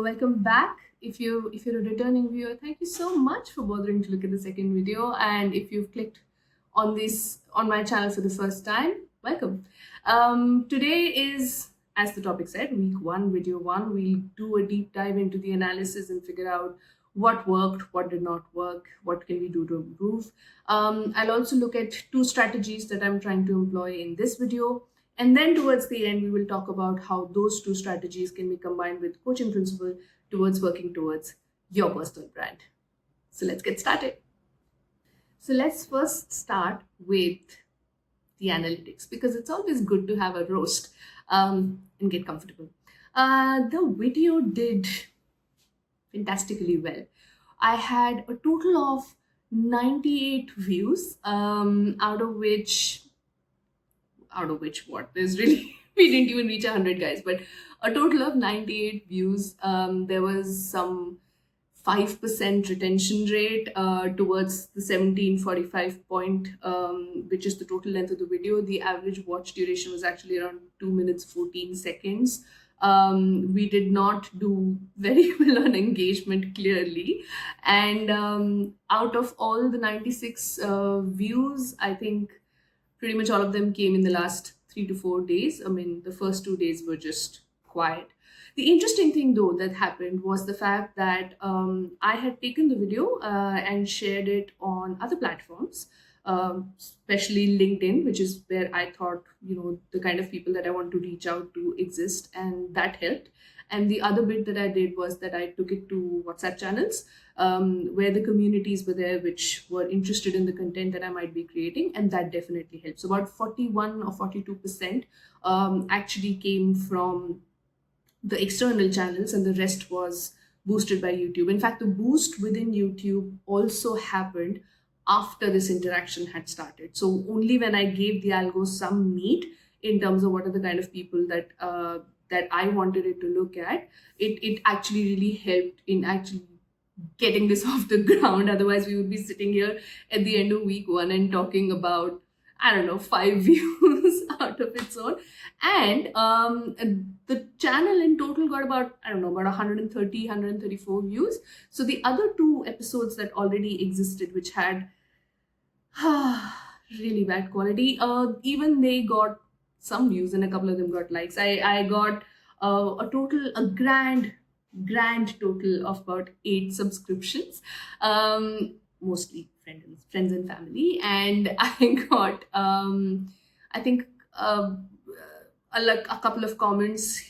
welcome back. If you're a returning viewer, thank you so much for bothering to look at the second video. And if you've clicked on my channel for the first time, welcome. Today is, as the topic said, week one, video one. We'll do a deep dive into the analysis and figure out what worked, what did not work, what can we do to improve. I'll also look at two strategies that I'm trying to employ in this video. And then towards the end, we will talk about how those two strategies can be combined with coaching principle towards working towards your personal brand. So let's get started. So let's first start with the analytics, because it's always good to have a roast and get comfortable. The video did fantastically well. I had a total of 98 views, out of which what there's really we didn't even reach 100, guys, but a total of 98 views. There was some 5% retention rate towards the 1745 point, which is the total length of the video. The average watch duration was actually around 2 minutes 14 seconds. We did not do very well on engagement, clearly. And out of all the 96 views, I think pretty much all of them came in the last 3 to 4 days. I mean, the first 2 days were just quiet. The interesting thing, though, that happened was the fact that I had taken the video and shared it on other platforms, especially LinkedIn, which is where I thought, the kind of people that I want to reach out to exist, and that helped. And the other bit that I did was that I took it to WhatsApp channels, where the communities were there, which were interested in the content that I might be creating, and that definitely helps. So about 41 or 42% actually came from the external channels, and the rest was boosted by YouTube. In fact, the boost within YouTube also happened after this interaction had started. So only when I gave the algo some meat in terms of what are the kind of people that I wanted it to look at, it actually really helped in actually getting this off the ground. Otherwise, we would be sitting here at the end of week one and talking about, I don't know, 5 views out of its own. And the channel in total got about 130, 134 views. So the other two episodes that already existed, which had really bad quality, even they got some views, and a couple of them got likes. I got a grand total of about 8 subscriptions, mostly friends and family. And I got I think a couple of comments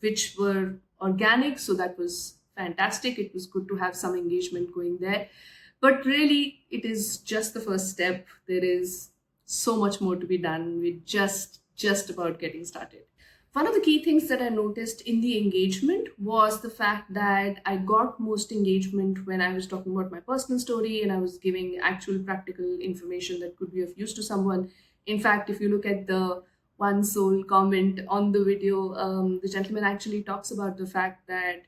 which were organic, so that was fantastic. It was good to have some engagement going there, but really it is just the first step. There is so much more to be done. We're just about getting started. One of the key things that I noticed in the engagement was the fact that I got most engagement when I was talking about my personal story and I was giving actual practical information that could be of use to someone. In fact, if you look at the one soul comment on the video, the gentleman actually talks about the fact that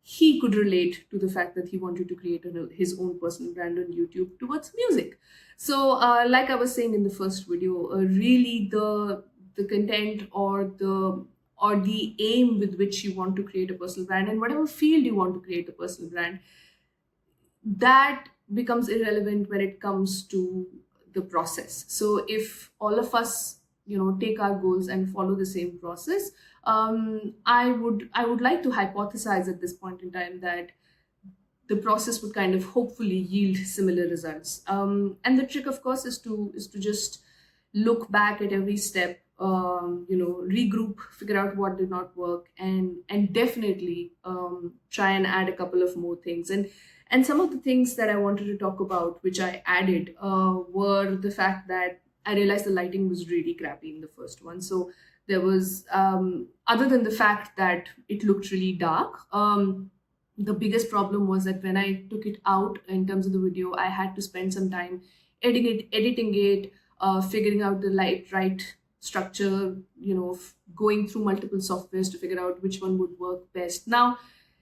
he could relate to the fact that he wanted to create his own personal brand on YouTube towards music. So like I was saying in the first video, really the content or the aim with which you want to create a personal brand, and whatever field you want to create a personal brand, that becomes irrelevant when it comes to the process. So if all of us take our goals and follow the same process, I would like to hypothesize at this point in time that the process would kind of hopefully yield similar results. And the trick, of course, is to just look back at every step, regroup, figure out what did not work, and definitely try and add a couple of more things. And some of the things that I wanted to talk about, which I added, were the fact that I realized the lighting was really crappy in the first one. So there was, other than the fact that it looked really dark, the biggest problem was that when I took it out in terms of the video, I had to spend some time editing it, figuring out the right structure, going through multiple softwares to figure out which one would work best. Now,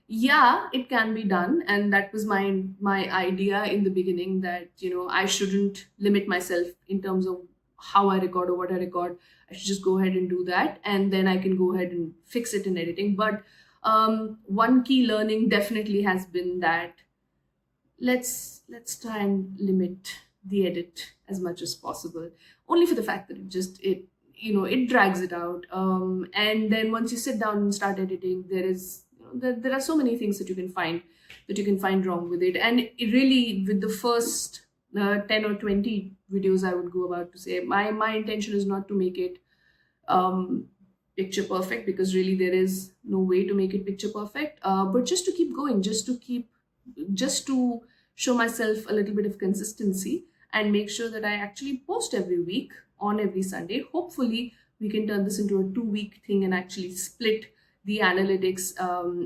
yeah, it can be done, and that was my idea in the beginning, that I shouldn't limit myself in terms of how I record or what I record. I should just go ahead and do that, and then I can go ahead and fix it in editing. But One key learning definitely has been that let's try and limit the edit as much as possible, only for the fact that it drags it out, and then once you sit down and start editing, there are so many things that you can find wrong with it. And it really, with the first 10 or 20 videos I would go about to say, my intention is not to make it um, picture perfect, because really there is no way to make it picture perfect, but just to keep going, just to show myself a little bit of consistency and make sure that I actually post every week on every Sunday. Hopefully we can turn this into a 2 week thing and actually split the analytics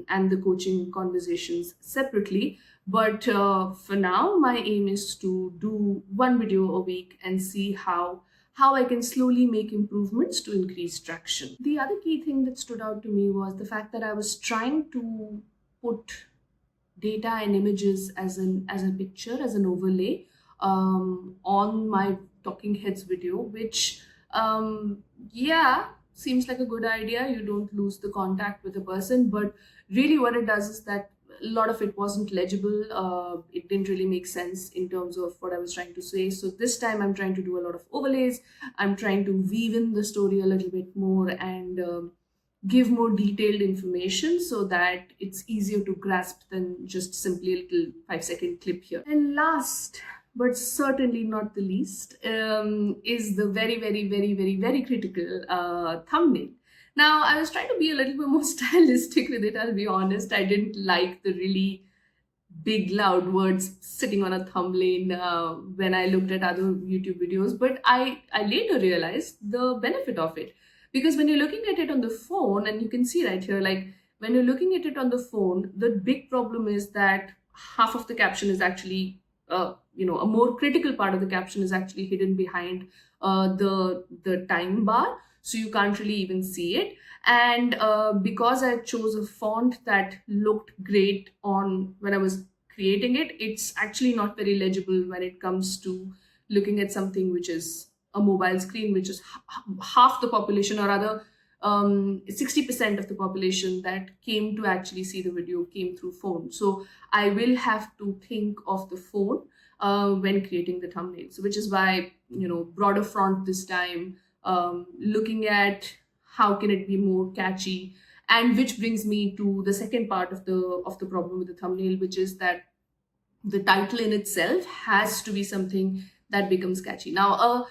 and the coaching conversations separately. But for now, my aim is to do one video a week and see how I can slowly make improvements to increase traction. The other key thing that stood out to me was the fact that I was trying to put data and images as a picture, as an overlay, on my talking heads video, which yeah, seems like a good idea. You don't lose the contact with the person, but really what it does is that a lot of it wasn't legible. It didn't really make sense in terms of what I was trying to say. So this time I'm trying to do a lot of overlays. I'm trying to weave in the story a little bit more and give more detailed information so that it's easier to grasp than just simply a little 5-second clip here. And last but certainly not the least, is the very, very, very, very, very critical thumbnail. Now, I was trying to be a little bit more stylistic with it, I'll be honest. I didn't like the really big loud words sitting on a thumbnail when I looked at other YouTube videos, but I later realized the benefit of it, because when you're looking at it on the phone, and you can see right here, like when you're looking at it on the phone, the big problem is that half of the caption is actually a more critical part of the caption is actually hidden behind the time bar, so you can't really even see it. And because I chose a font that looked great on when I was creating it, it's actually not very legible when it comes to looking at something which is a mobile screen, which is half the population, or rather 60% of the population that came to actually see the video came through phone. So I will have to think of the phone when creating the thumbnails, which is why, broader font this time, looking at how can it be more catchy. And which brings me to the second part of the problem with the thumbnail, which is that the title in itself has to be something that becomes catchy. Now,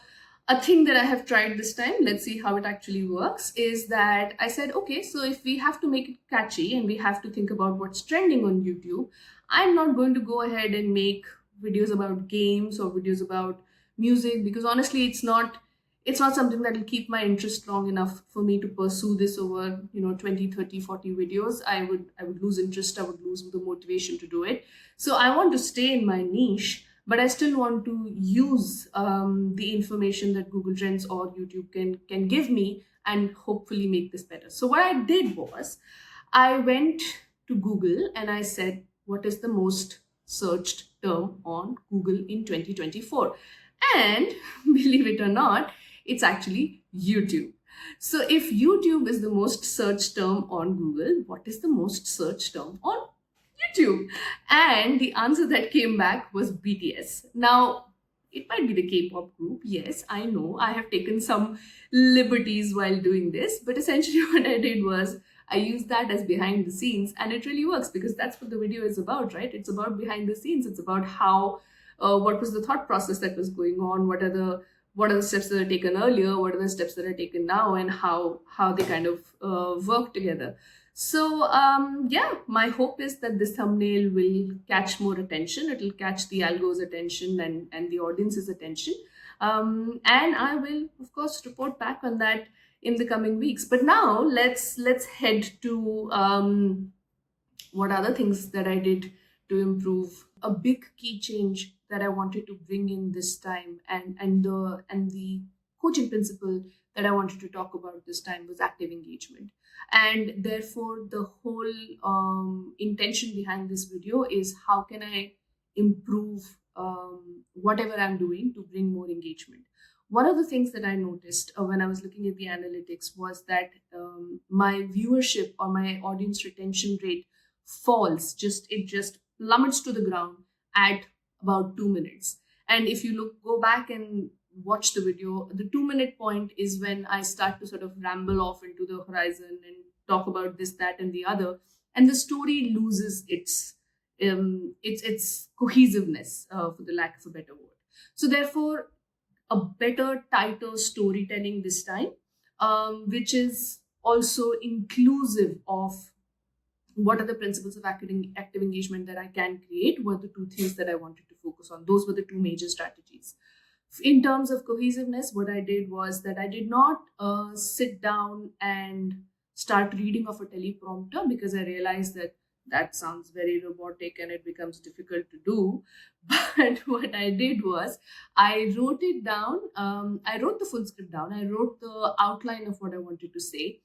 a thing that I have tried this time, let's see how it actually works, is that I said, okay, so if we have to make it catchy and we have to think about what's trending on YouTube, I'm not going to go ahead and make videos about games or videos about music, because honestly, it's not something that will keep my interest long enough for me to pursue this over 20, 30, 40 videos. I would lose interest, I would lose the motivation to do it. So I want to stay in my niche, but I still want to use the information that Google Trends or YouTube can give me, and hopefully make this better. So what I did was, I went to Google and I said, what is the most searched term on Google in 2024? And believe it or not, it's actually YouTube. So if YouTube is the most searched term on Google, what is the most searched term on YouTube? And the answer that came back was BTS. Now, it might be the K-pop group. Yes, I know I have taken some liberties while doing this, but essentially what I did was I used that as behind the scenes, and it really works, because that's what the video is about, right? It's about behind the scenes. It's about how what was the thought process that was going on, what are the steps that are taken earlier, what are the steps that are taken now, and how they kind of work together. So yeah, my hope is that this thumbnail will catch more attention. It will catch the algo's attention and the audience's attention. And I will, of course, report back on that in the coming weeks. But now let's head to what other things that I did to improve. A big key change that I wanted to bring in this time, and the coaching principle that I wanted to talk about this time, was active engagement. And therefore, the whole intention behind this video is, how can I improve whatever I'm doing to bring more engagement? One of the things that I noticed when I was looking at the analytics was that my viewership or my audience retention rate falls, just it just plummets to the ground at about 2 minutes. And if you go back and watch the video, the 2 minute point is when I start to sort of ramble off into the horizon and talk about this, that, and the other, and the story loses its cohesiveness, for the lack of a better word. So therefore, a better, tighter storytelling this time, which is also inclusive of what are the principles of active engagement that I can create, were the two things that I wanted to focus on. Those were the two major strategies. In terms of cohesiveness, what I did was that I did not sit down and start reading off a teleprompter, because I realized that that sounds very robotic and it becomes difficult to do. But what I did was I wrote it down. I wrote the full script down. I wrote the outline of what I wanted to say,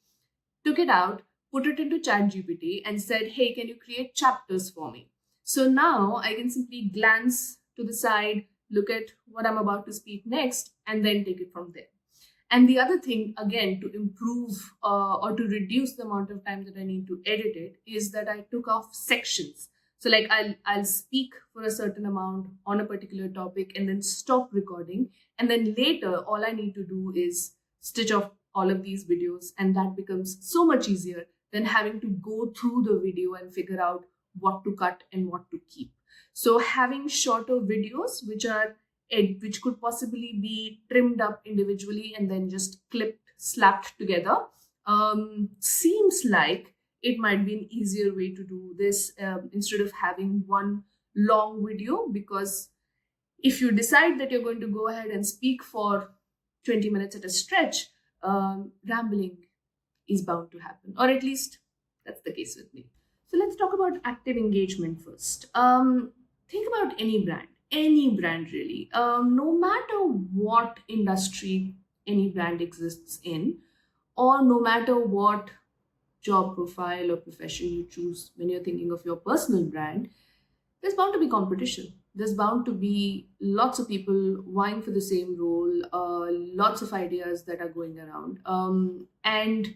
took it out, put it into ChatGPT, and said, "Hey, can you create chapters for me?" So now I can simply glance to the side, look at what I'm about to speak next, and then take it from there. And the other thing, again, to improve or to reduce the amount of time that I need to edit it, is that I took off sections. So, like, I'll speak for a certain amount on a particular topic and then stop recording. And then later, all I need to do is stitch off all of these videos. And that becomes so much easier than having to go through the video and figure out what to cut and what to keep. So, having shorter videos, which could possibly be trimmed up individually and then just clipped, slapped together, seems like it might be an easier way to do this, instead of having one long video. Because if you decide that you're going to go ahead and speak for 20 minutes at a stretch, rambling is bound to happen, or at least that's the case with me. So let's talk about active engagement first. Think about any brand really. No matter what industry any brand exists in, or no matter what job profile or profession you choose when you're thinking of your personal brand, there's bound to be competition. There's bound to be lots of people vying for the same role, lots of ideas that are going around. And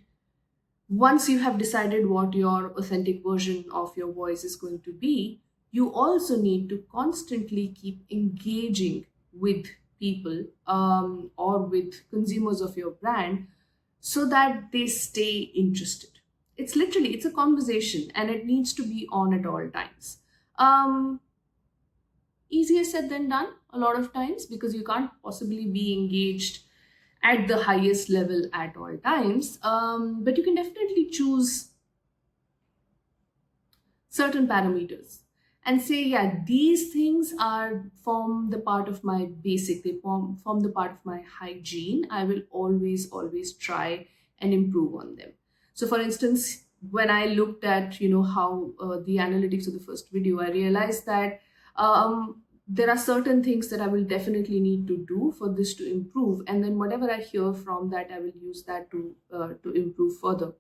once you have decided what your authentic version of your voice is going to be, you also need to constantly keep engaging with people, or with consumers of your brand, so that they stay interested. It's a conversation, and it needs to be on at all times. Um, Easier said than done a lot of times, because you can't possibly be engaged at the highest level at all times. But you can definitely choose certain parameters and say, yeah, these things are form the part of my basic, they form the part of my hygiene. I will always try and improve on them. So for instance, when I looked at how the analytics of the first video, I realized that there are certain things that I will definitely need to do for this to improve, and then whatever I hear from that, I will use that to improve further.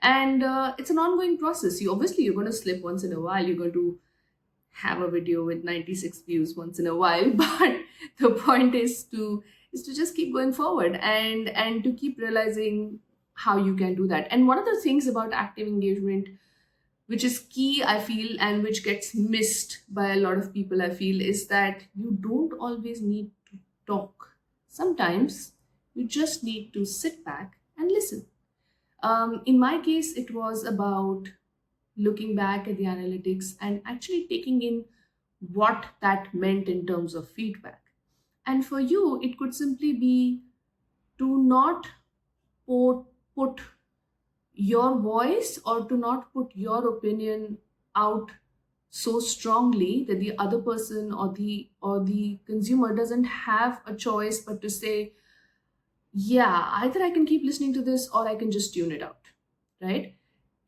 And it's an ongoing process. You're going to slip once in a while. You're going to have a video with 96 views once in a while, but the point is to just keep going forward, and to keep realizing how you can do that. And one of the things about active engagement, which is key, I feel, and which gets missed by a lot of people, I feel, is that you don't always need to talk. Sometimes you just need to sit back and listen. In my case, it was about looking back at the analytics and actually taking in what that meant in terms of feedback. And for you, it could simply be to not put your voice, or to not put your opinion out so strongly that the other person, or the consumer, doesn't have a choice but to say, yeah, either I can keep listening to this or I can just tune it out, right?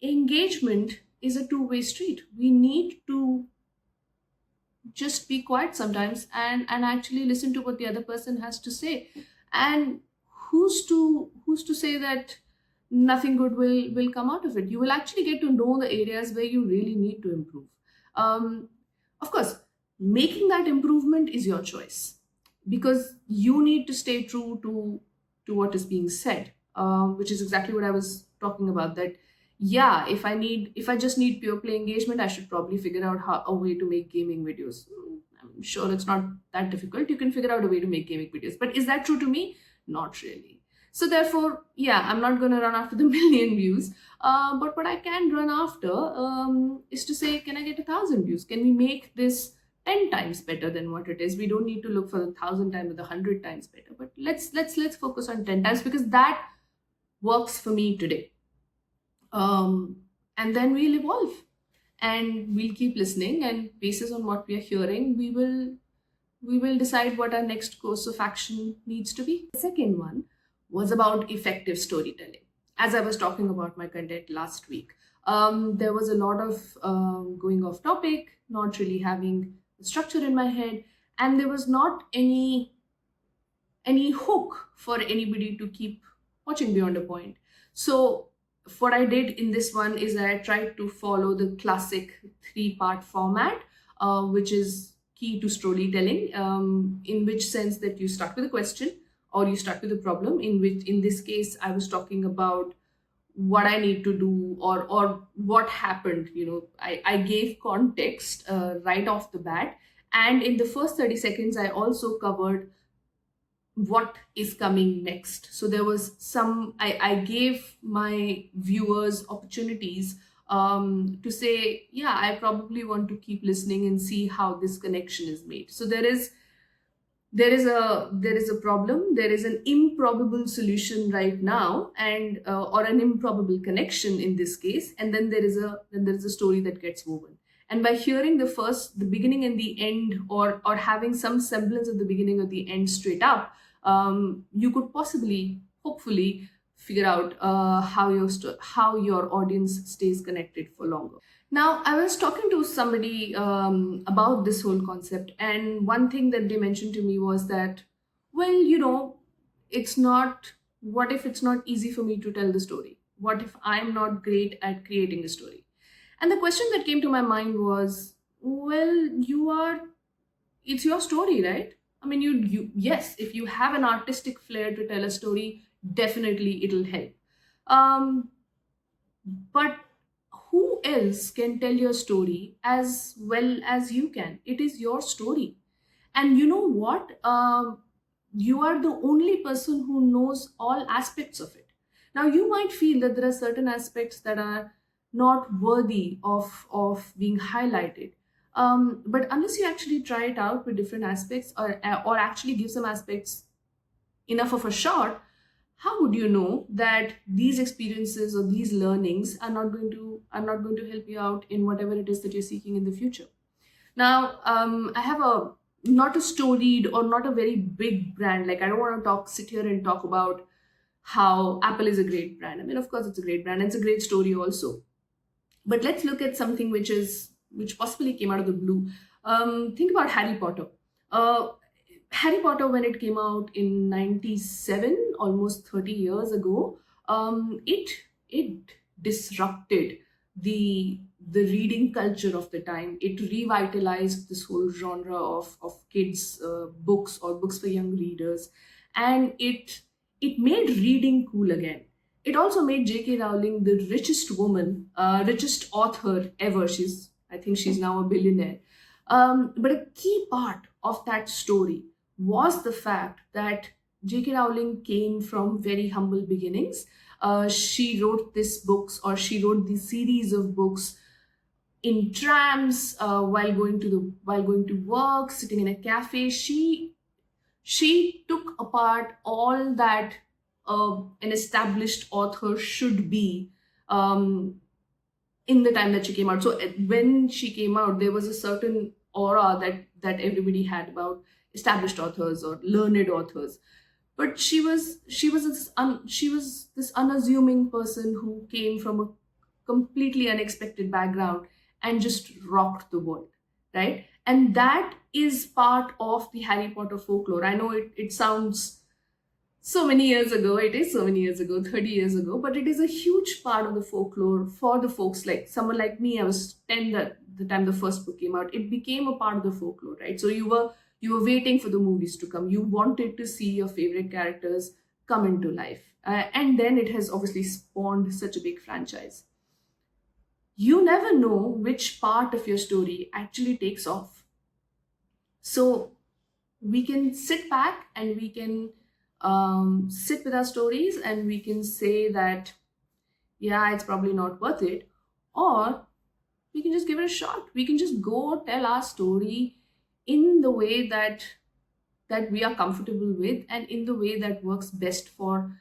Engagement is a two-way street. We need to just be quiet sometimes, and actually listen to what the other person has to say. And who's to say that nothing good will come out of it? You will actually get to know the areas where you really need to improve. um, of course, making that improvement is your choice. because you need to stay true to what is being said, which is exactly what I was talking about. That yeah, if I just need pure play engagement, I should probably figure out a way to make gaming videos. I'm sure it's not that difficult. You can figure out a way to make gaming videos, but is that true to me? Not really. So therefore, yeah, I'm not going to run after the million views. But what I can run after is to say, can I get 1,000 views? Can we make this 10 times better than what it is? We don't need to look for the 1,000 times or the 100 times better, but let's focus on 10 times, because that works for me today. And then we'll evolve, and we'll keep listening, and basis on what we are hearing, we will decide what our next course of action needs to be. The second one was about effective storytelling. As I was talking about my content last week, there was a lot of going off topic, not really having the structure in my head, and there was not any hook for anybody to keep watching beyond a point. So what I did in this one is that I tried to follow the classic three-part format, which is key to storytelling, in which sense that you start with a question or you start with a problem, in which in this case I was talking about what I need to do, or what happened. I gave context right off the bat, and in the first 30 seconds I also covered what is coming next. So there was I gave my viewers opportunities to say, yeah, I probably want to keep listening and see how this connection is made. So there is a problem, there is an improbable solution right now, and or an improbable connection in this case, and then there is a story that gets woven. And by hearing the beginning and the end, or having some semblance of the beginning or the end straight up, you could possibly, hopefully, figure out how your audience stays connected for longer. Now, I was talking to somebody about this whole concept, and one thing that they mentioned to me was that, well, it's not, what if it's not easy for me to tell the story? What if I'm not great at creating a story? And the question that came to my mind was, well, it's your story, right? I mean, yes, if you have an artistic flair to tell a story, definitely it'll help. Um, but who else can tell your story as well as you can? It is your story. And you know what? You are the only person who knows all aspects of it. Now, you might feel that there are certain aspects that are not worthy of being highlighted. But unless you actually try it out with different aspects, or actually give some aspects enough of a shot, how would you know that these experiences or these learnings are not going to help you out in whatever it is that you're seeking in the future? Now, I have a not a storied or not a very big brand. Like, I don't want to sit here and talk about how Apple is a great brand. I mean, of course, it's a great brand. And it's a great story also. But let's look at something which possibly came out of the blue. Think about Harry Potter. Uh, Harry Potter, when it came out in '97, almost 30 years ago, it disrupted the reading culture of the time. It revitalized this whole genre of kids books, or books for young readers, and it made reading cool again. It also made J.K. Rowling the richest woman, richest author ever. I think she's now a billionaire. But a key part of that story was the fact that J.K. Rowling came from very humble beginnings. She wrote she wrote this series of books in trams, while going to work, sitting in a cafe. She took apart all that an established author should be, in the time that she came out. So when she came out, there was a certain aura that everybody had about established authors or learned authors. But she was this unassuming person who came from a completely unexpected background and just rocked the world, right? And that is part of the Harry Potter folklore. I know it sounds so many years ago, it is so many years ago, 30 years ago, but it is a huge part of the folklore for the folks. Like someone like me, I was 10 the time the first book came out. It became a part of the folklore, right? So You were waiting for the movies to come. You wanted to see your favorite characters come into life. And then it has obviously spawned such a big franchise. You never know which part of your story actually takes off. So we can sit back and we can sit with our stories and we can say that, yeah, it's probably not worth it. Or we can just give it a shot. We can just go tell our story in the way that we are comfortable with and in the way that works best for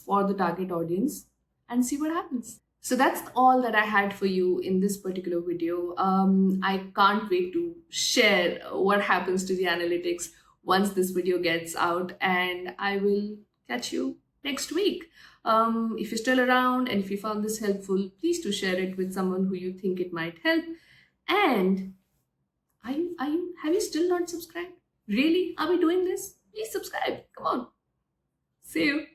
the target audience, and see what happens. So that's all that I had for you in this particular video. I can't wait to share what happens to the analytics once this video gets out, and I will catch you next week. If you're still around and if you found this helpful, please do share it with someone who you think it might help. And have you still not subscribed? Really? Are we doing this? Please subscribe. Come on. See you.